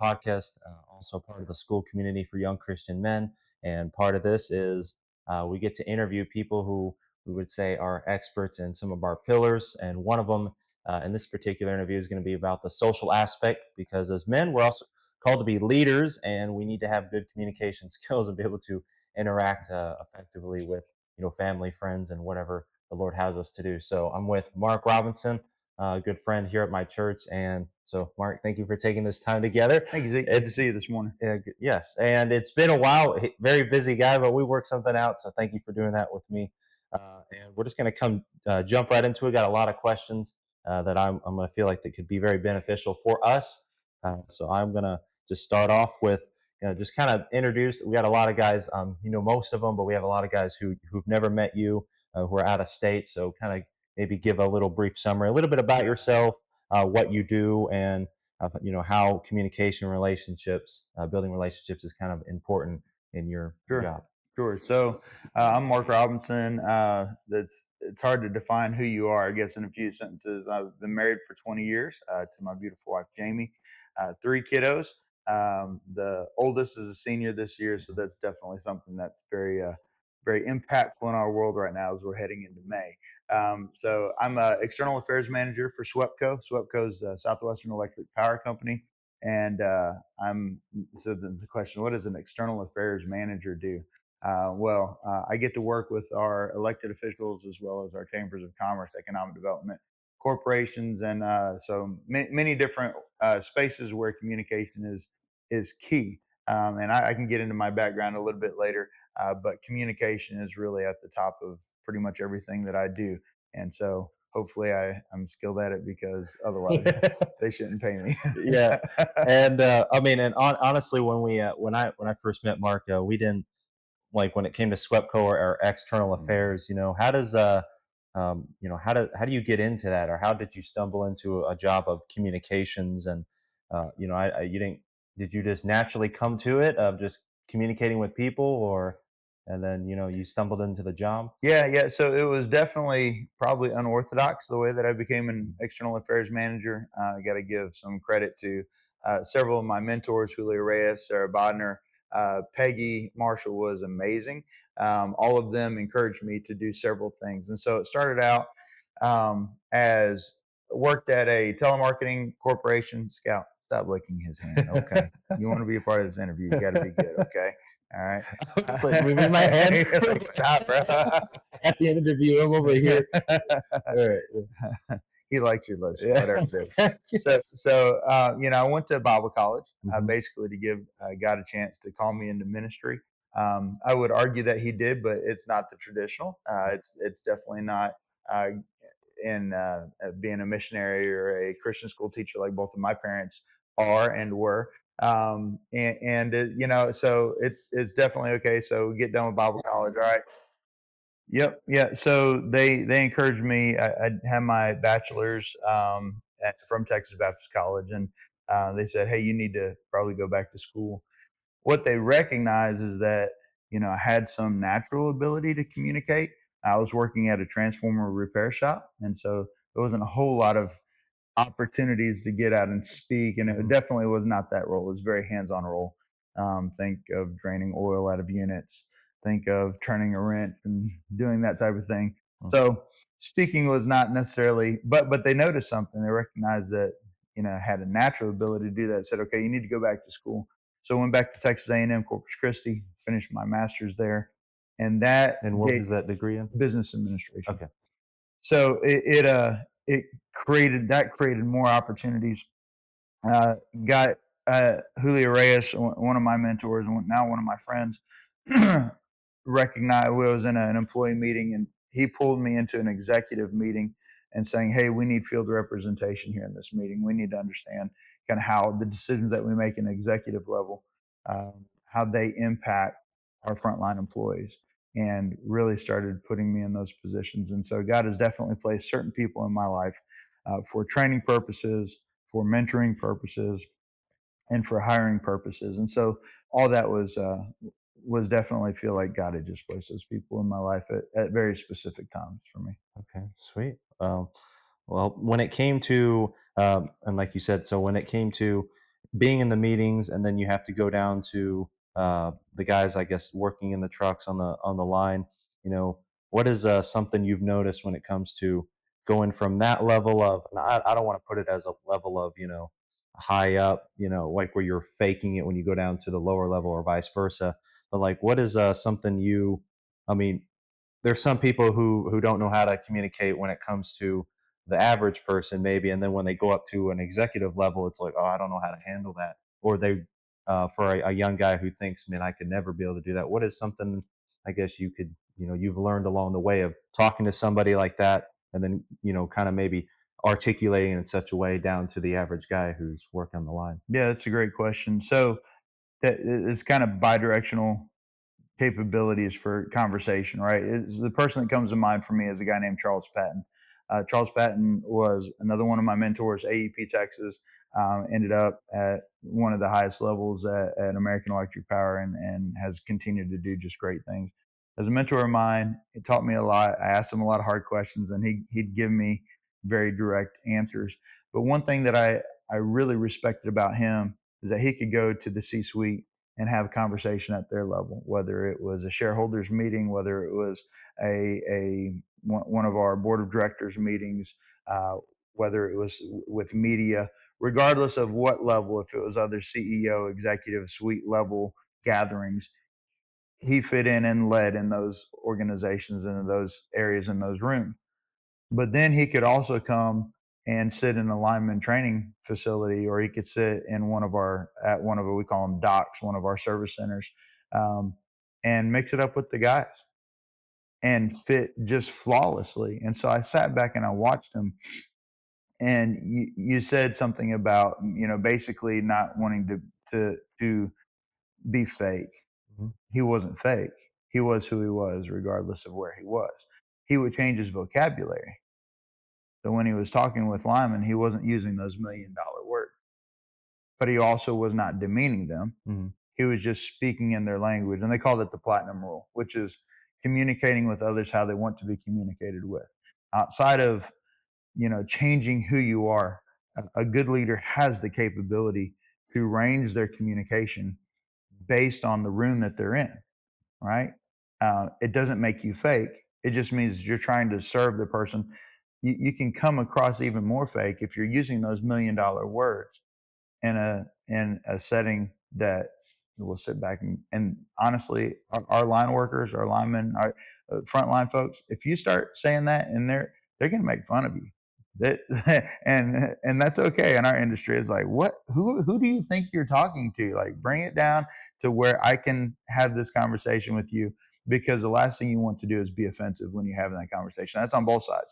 podcast, also part of the school community for young Christian men. And part of this is we get to interview people who we would say are experts in some of our pillars. And one of them in this particular interview is going to be about the social aspect, because as men, we're also called to be leaders, and we need to have good communication skills and be able to interact effectively with family, friends, and whatever the Lord has us to do. So I'm with Mark Robinson, a good friend here at my church. And so, Mark, thank you for taking this time together. Thank you, Zeke. Good to see you this morning. Yes, and it's been a while. Very busy guy, but we worked something out. So thank you for doing that with me. And we're just going to jump right into it. Got a lot of questions that I'm going to feel like that could be very beneficial for us. So I'm going to just start off with just kind of introduce. We got a lot of guys, most of them, but we have a lot of guys who've never met you, who are out of state. So kind of maybe give a little brief summary, a little bit about yourself, what you do, and how communication relationships, building relationships is kind of important in your job. Sure. So I'm Mark Robinson. It's hard to define who you are, I guess, in a few sentences. I've been married for 20 years to my beautiful wife, Jamie. Three kiddos. The oldest is a senior this year, so that's definitely something that's very impactful in our world right now as we're heading into May. So I'm an external affairs manager for SWEPCO. SWEPCO is Southwestern Electric Power Company. And so the question, what does an external affairs manager do? I get to work with our elected officials as well as our chambers of commerce, economic development, corporations, and so many different spaces where communication is key. And I can get into my background a little bit later, but communication is really at the top of pretty much everything that I do. And so hopefully I'm skilled at it, because otherwise they shouldn't pay me. Yeah, and honestly, when I first met Mark, we didn't like when it came to SWEPCO or external affairs. How do you get into that, or how did you stumble into a job of communications? And you didn't did you just naturally come to it of just communicating with people, or and then you stumbled into the job? Yeah. So it was definitely probably unorthodox the way that I became an external affairs manager. I got to give some credit to several of my mentors: Julio Reyes, Sarah Bodner, Peggy Marshall was amazing. All of them encouraged me to do several things, and so it started out as worked at a telemarketing corporation. Scout, stop licking his hand. Okay, you want to be a part of this interview, you got to be good. Okay. All right. I was like moving my hand. Stop, bro. At the end of the interview, I'm over here. All right. He likes your lotion, Yeah. whatever it is. So I went to Bible college, Mhm. basically to give God a chance to call me into ministry. I would argue that He did, but it's not the traditional. It's definitely not in being a missionary or a Christian school teacher like both of my parents are and were. So it's definitely okay. So we get done with Bible college, all right. Yep, yeah. So they encouraged me. I had my bachelor's from Texas Baptist College, and they said, "Hey, you need to probably go back to school." What they recognize is that I had some natural ability to communicate. I was working at a transformer repair shop, and so there wasn't a whole lot of opportunities to get out and speak, and it definitely was not that role. It was a very hands-on role. Think of draining oil out of units. Think of turning a wrench and doing that type of thing. So speaking was not necessarily, but they noticed something. They recognized that I had a natural ability to do that. Said, okay, you need to go back to school. So I went back to Texas A&M Corpus Christi, finished my master's there, and that And what was that degree in? business administration. Okay. So it created more opportunities. Got Julio Reyes, one of my mentors, and now one of my friends, recognized we was in an employee meeting, and he pulled me into an executive meeting and saying, "Hey, we need field representation here in this meeting. We need to understand kind of how the decisions that we make in executive level, how they impact our frontline employees." And really started putting me in those positions. And so God has definitely placed certain people in my life for training purposes, for mentoring purposes, and for hiring purposes. And so all that was definitely feel like God had just placed those people in my life at very specific times for me. Okay, sweet. Well, when it came to, and like you said, so when it came to, being in the meetings, and then you have to go down to the guys, I guess, working in the trucks on the line. You know, what is something you've noticed when it comes to going from that level of, and I don't want to put it as a level of, high up, like where you're faking it when you go down to the lower level or vice versa. But like, what is something I mean, there's some people who don't know how to communicate when it comes to the average person maybe, and then when they go up to an executive level it's like, oh, I don't know how to handle that. Or they for a young guy who thinks, man, I could never be able to do that, what is something, I guess, you've learned along the way of talking to somebody like that, and then kind of maybe articulating in such a way down to the average guy who's working on the line. Yeah, that's a great question. So it's kind of bidirectional capabilities for conversation, right? The person that comes to mind for me is a guy named Charles Patton. Charles Patton was another one of my mentors, AEP Texas. Ended up at one of the highest levels at American Electric Power, and has continued to do just great things. As a mentor of mine, it taught me a lot. I asked him a lot of hard questions, and he'd give me very direct answers. But one thing that I really respected about him is that he could go to the C-suite and have a conversation at their level, whether it was a shareholders meeting, whether it was one of our board of directors meetings, uh, whether it was with media, regardless of what level, if it was other CEO, executive suite level gatherings, he fit in and led in those organizations and in those areas in those rooms. But then he could also come and sit in a lineman training facility, or he could sit in one of what we call them docks, one of our service centers, um, and mix it up with the guys and fit just flawlessly. And so I sat back and I watched him. And you said something about, basically not wanting to be fake. Mhm. He wasn't fake. He was who he was, regardless of where he was. He would change his vocabulary. So when he was talking with Lyman, he wasn't using those $1 million words, but he also was not demeaning them. Mhm. He was just speaking in their language. And they called it the platinum rule, which is communicating with others how they want to be communicated with. Outside of, changing who you are, a good leader has the capability to range their communication based on the room that they're in, right? It doesn't make you fake. It just means you're trying to serve the person. You can come across even more fake if you're using those $1 million words in a setting that will sit back and honestly, our line workers, our linemen, our frontline folks, if you start saying that, and they're going to make fun of you. That and that's okay in our industry. It's like, what? Who do you think you're talking to? Like, bring it down to where I can have this conversation with you, because the last thing you want to do is be offensive when you're having that conversation. That's on both sides.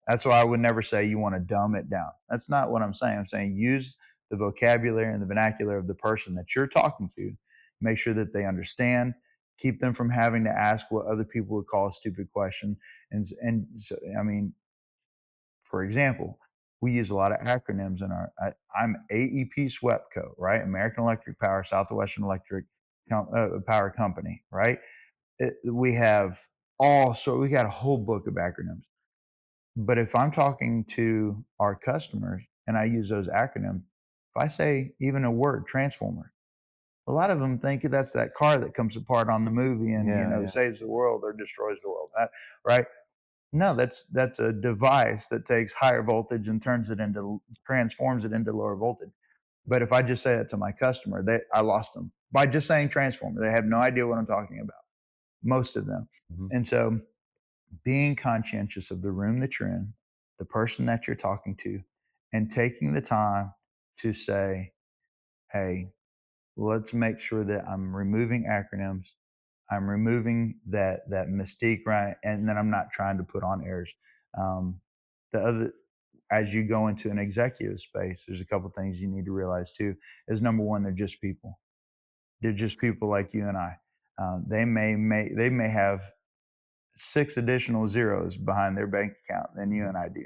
That's why I would never say you want to dumb it down. That's not what I'm saying. I'm saying use the vocabulary and the vernacular of the person that you're talking to. Make sure that they understand. Keep them from having to ask what other people would call a stupid question. And so, I mean, for example, we use a lot of acronyms in I'm AEP SWEPCO, right? American Electric Power, Southwestern Electric Power Company, right? We have we got a whole book of acronyms. But if I'm talking to our customers and I use those acronyms, if I say even a word, transformer, a lot of them think that's that car that comes apart on the movie and Yeah, yeah. saves the world or destroys the world, right? No, that's a device that takes higher voltage and transforms it into lower voltage. But if I just say that to my customer, I lost them by just saying transformer. They have no idea what I'm talking about. Most of them, Mhm. and so being conscientious of the room that you're in, the person that you're talking to, and taking the time to say, hey, let's make sure that I'm removing acronyms. I'm removing that mystique, right? And then I'm not trying to put on airs. Um, the other, as you go into an executive space, there's a couple things you need to realize too. Is number one, they're just people. They're just people like you and I. They may have six additional zeros behind their bank account than you and I do.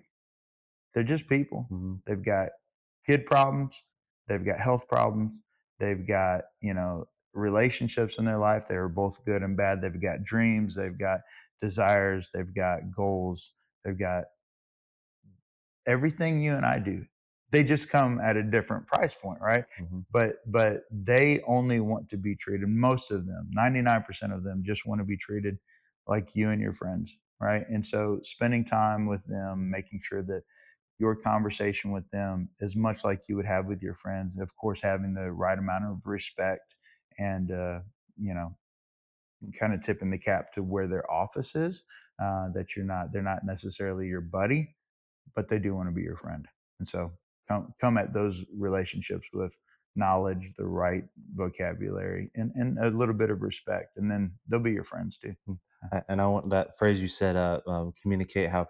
They're just people. Mhm. They've got kid problems, they've got health problems, they've got, relationships in their life. They are both good and bad. They've got dreams, they've got desires, they've got goals, they've got everything you and I do. they just come at a different price point, right? Mhm. But they only want to be treated, most of them, 99% of them just want to be treated like you and your friends, right? And so spending time with them, making sure that your conversation with them is much like you would have with your friends. Of course, having the right amount of respect and, you know, kind of tipping the cap to where their office is. That they're not necessarily your buddy, but they do want to be your friend. And so come at those relationships with knowledge, the right vocabulary, and a little bit of respect, and then they'll be your friends too. Mm. And I want that phrase you said, communicate how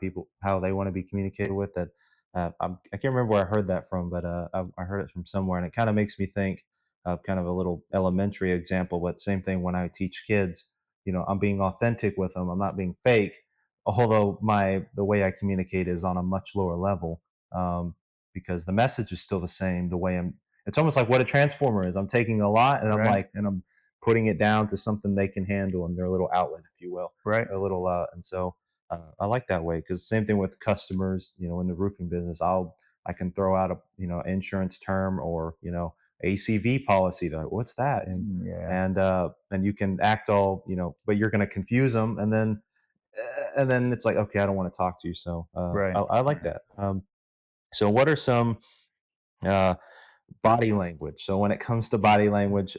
they want to be communicated with. That I can't remember where I heard that from, but I heard it from somewhere, and it kind of makes me think of kind of a little elementary example. But same thing when I teach kids, I'm being authentic with them. I'm not being fake, although my the way I communicate is on a much lower level, because the message is still the same. The way it's almost like what a transformer is. I'm taking a lot, and Right, I'm putting it down to something they can handle in their little outlet, if you will, right, a little. And so I like that way because same thing with customers. In the roofing business, I can throw out a insurance term or ACV policy. They're like, what's that? And yeah, and you can act all but you're going to confuse them, and then it's like, okay, I don't want to talk to you. So right, I like yeah, that. So what are some uh, body language. So when it comes to body language,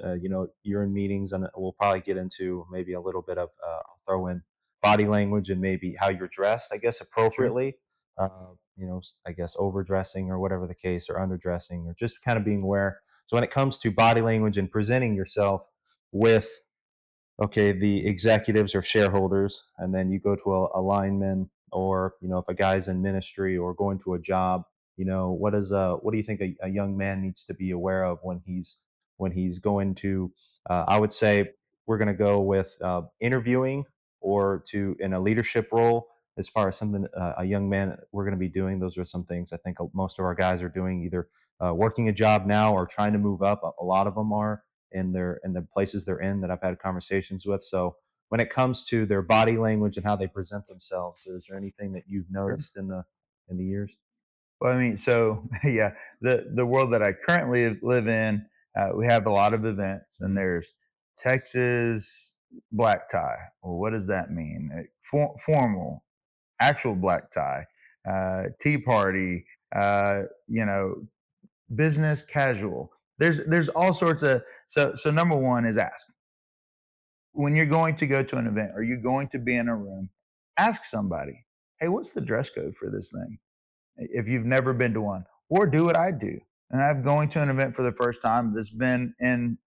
you're in meetings, and we'll probably get into maybe a little bit of I'll throw in body language and maybe how you're dressed, I guess, sure, appropriately. I guess overdressing or whatever the case, or underdressing, or just kind of being aware. So when it comes to body language and presenting yourself with okay, the executives or shareholders, and then you go to a lineman, or if a guy's in ministry or going to a job, what do you think a young man needs to be aware of when he's going to? I would say we're going to go with interviewing or to in a leadership role. As far as something a young man we're going to be doing, those are some things I think most of our guys are doing, either working a job now or trying to move up. A lot of them are in the places they're in that I've had conversations with. So when it comes to their body language and how they present themselves, is there anything that you've sure. noticed in the years? Well, I mean, so yeah, the world that I currently live in, we have a lot of events, and Mhm. there's Texas black tie. Well, what does that mean? Formal, actual black tie, tea party, business casual. There's all sorts of so number one is ask when you're going to go to an event or you're going to be in a room, ask somebody, hey, what's the dress code for this thing? If you've never been to one, or do what I do. And I'm going to an event for the first time that's been in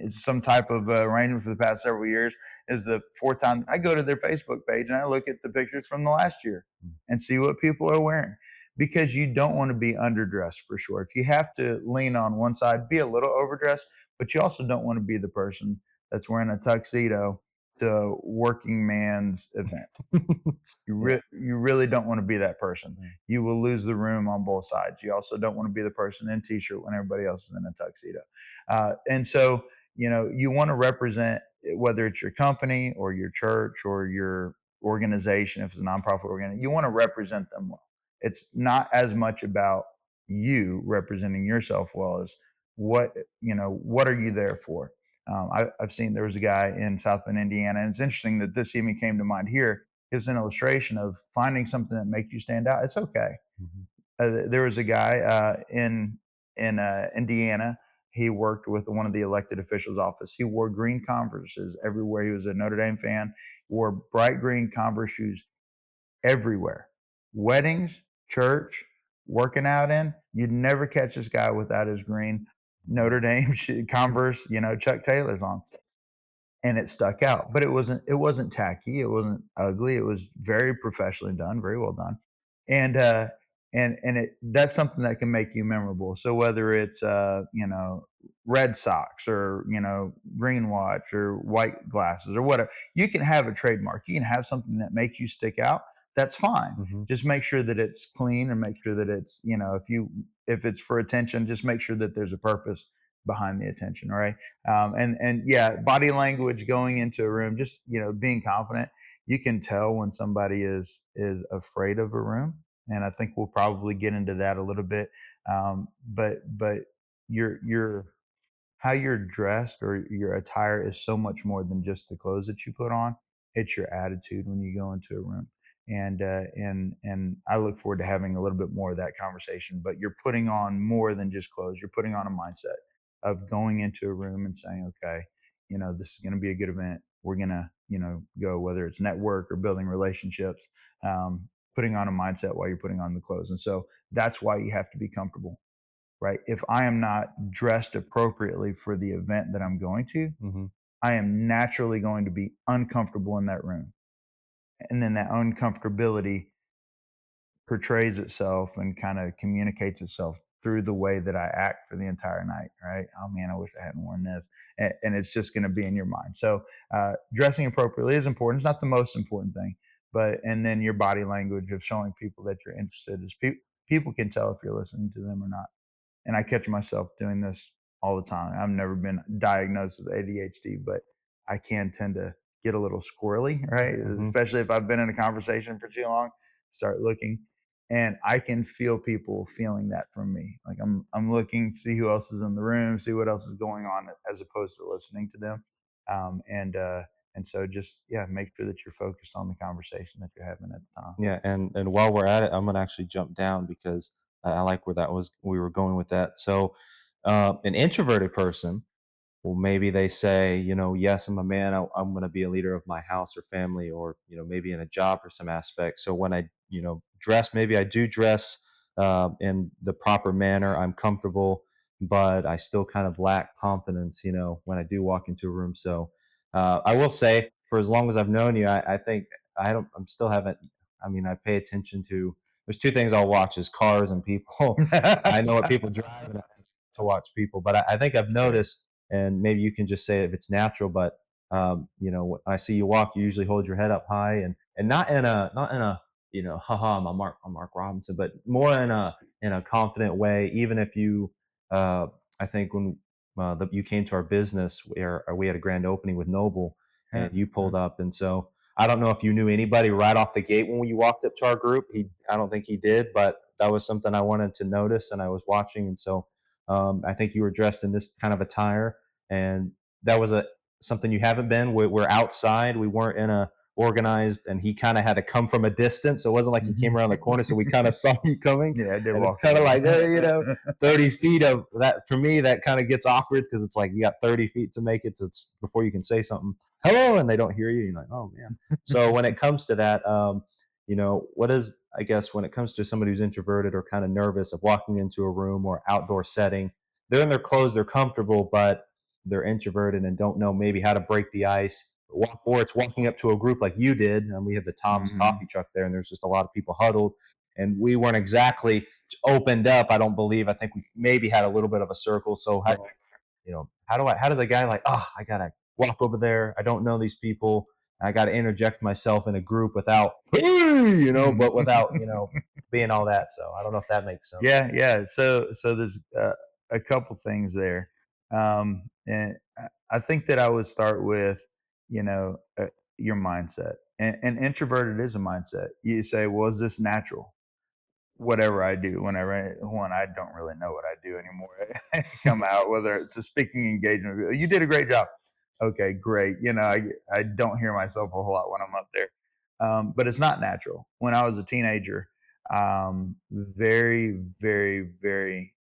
some type of arrangement for the past several years. Is the fourth time I go to their Facebook page and I look at the pictures from the last year and see what people are wearing, because you don't want to be underdressed for sure. If you have to lean on one side, be a little overdressed, but you also don't want to be the person that's wearing a tuxedo to working man's event. Yeah. You really don't want to be that person. Mm. You will lose the room on both sides. You also don't want to be the person in t-shirt when everybody else is in a tuxedo. And so, you want to represent, whether it's your company or your church or your organization, if it's a nonprofit organization, you want to represent them well. It's not as much about you representing yourself well as what are you there for? I've seen there was a guy in South Bend, Indiana, and it's interesting that this even came to mind here is an illustration of finding something that makes you stand out. It's okay. Mhm. There was a guy in Indiana. He worked with one of the elected officials' office. He wore green Converses everywhere. He was a Notre Dame fan. Wore bright green Converse shoes everywhere. Weddings, church, working out in. You'd never catch this guy without his green Notre Dame Converse, Chuck Taylors on, and it stuck out. But it wasn't tacky, it wasn't ugly, it was very professionally done, very well done. And that's something that can make you memorable. So whether it's red socks or green watch or white glasses or whatever, you can have a trademark. You can have something that makes you stick out. That's fine. Mhm. Just make sure that it's clean and make sure that it's, if it's for attention, just make sure that there's a purpose behind the attention, right? And yeah, body language going into a room, just being confident. You can tell when somebody is afraid of a room, and I think we'll probably get into that a little bit. But your how you're dressed or your attire is so much more than just the clothes that you put on. It's your attitude when you go into a room. And I look forward to having a little bit more of that conversation. But you're putting on more than just clothes. You're putting on a mindset of going into a room and saying, okay, this is going to be a good event. We're going to, go, whether it's network or building relationships, putting on a mindset while you're putting on the clothes. And so that's why you have to be comfortable, right? If I am not dressed appropriately for the event that I'm going to, Hmm. I am naturally going to be uncomfortable in that room. And then that uncomfortability portrays itself and kind of communicates itself through the way that I act for the entire night, right? Oh man, I wish I hadn't worn this. And it's just going to be in your mind. So, dressing appropriately is important. It's not the most important thing, and then your body language of showing people that you're interested is people can tell if you're listening to them or not. And I catch myself doing this all the time. I've never been diagnosed with ADHD, but I can tend to get a little squirrely, right? Hmm. Especially if I've been in a conversation for too long, start looking, and I can feel people feeling that from me. Like I'm looking, see who else is in the room, see what else is going on, as opposed to listening to them. And so just, yeah, make sure that you're focused on the conversation that you're having at the time. Yeah, and while we're at it, I'm gonna actually jump down because I like where that was we were going with that. So, an introverted person, well, maybe they say, yes, I'm a man. I'm going to be a leader of my house or family, or maybe in a job or some aspect. So when I, dress, maybe I do dress in the proper manner. I'm comfortable, but I still kind of lack confidence, when I do walk into a room. So I will say, for as long as I've known you, I think I don't. I'm still haven't. I mean, I pay attention to. There's two things I'll watch: is cars and people. I know what people drive, and I like to watch people. But I think I've That's fair. noticed, and maybe you can just say if it's natural, but when I see you walk, you usually hold your head up high, and not in a haha, I'm Mark Robinson, but more in a confident way. Even if you, I think when you came to our business, where we had a grand opening with Noble, Yeah. and you pulled up, and so I don't know if you knew anybody right off the gate when you walked up to our group. I don't think he did, but that was something I wanted to notice, and I was watching, and so I think you were dressed in this kind of attire, and that was a something you haven't been. We're outside. We weren't in a organized, and he kind of had to come from a distance. So it wasn't like he came around the corner. So we kind of saw you coming, Yeah, I did and it's walk a kind of like, little. 30 feet of that for me. That kind of gets awkward because it's like you got 30 feet to make it before you can say something hello, and they don't hear you. You're like, oh man. So when it comes to that, what is I guess when it comes to somebody who's introverted or kind of nervous of walking into a room or outdoor setting, they're in their clothes, they're comfortable, but they're introverted and don't know maybe how to break the ice. Or it's walking up to a group like you did, and we had the Tom's Hmm. coffee truck there, and there's just a lot of people huddled, and we weren't exactly opened up. I don't believe. I think we maybe had a little bit of a circle. So Right. how does a guy like, oh, I gotta walk over there. I don't know these people. I got to interject myself in a group without, but without, being all that. So I don't know if that makes sense. Yeah, yeah. So there's a couple things there, and I think that I would start with, your mindset. And introverted is a mindset. You say, well, is this natural? Whatever I do, when I don't really know what I do anymore. I come out, whether it's a speaking engagement. You did a great job. Okay, great. I don't hear myself a whole lot when I'm up there, but it's not natural. When I was a teenager, very, very, very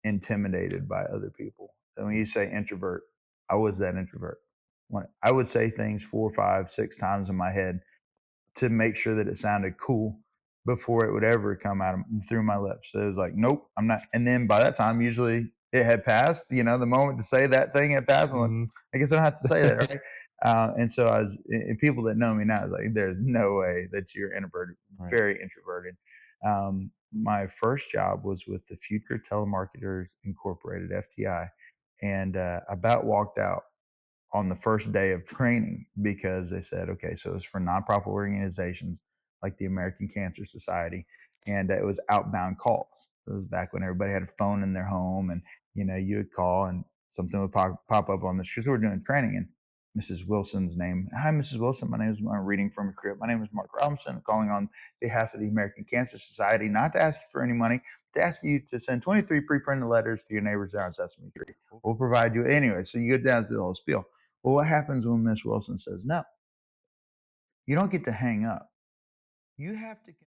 intimidated by other people. So when you say introvert, I was that introvert. When I would say things 4, 5, 6 times in my head to make sure that it sounded cool before it would ever come out through my lips. So it was like, nope, I'm not. And then by that time, usually it had passed. The moment to say that thing had passed. I'm like, Mhm. I guess I don't have to say that, right? And so and people that know me now, is like, there's no way that you're introverted, Right. very introverted. My first job was with the Future Telemarketers Incorporated (FTI), and I about walked out on the first day of training because they said, okay, so it's for nonprofit organizations like the American Cancer Society, and it was outbound calls. This was back when everybody had a phone in their home, and you would call and something would pop up on the screen. So we're doing training, Mrs. Wilson's name. Hi, Mrs. Wilson. My name is, I'm reading from a script. My name is Mark Robinson, calling on behalf of the American Cancer Society, not to ask you for any money, but to ask you to send 23 pre-printed letters to your neighbors there on Sesame Street. We'll provide you anyway. So you go down to the whole spiel. Well, what happens when Miss Wilson says no? You don't get to hang up. You have to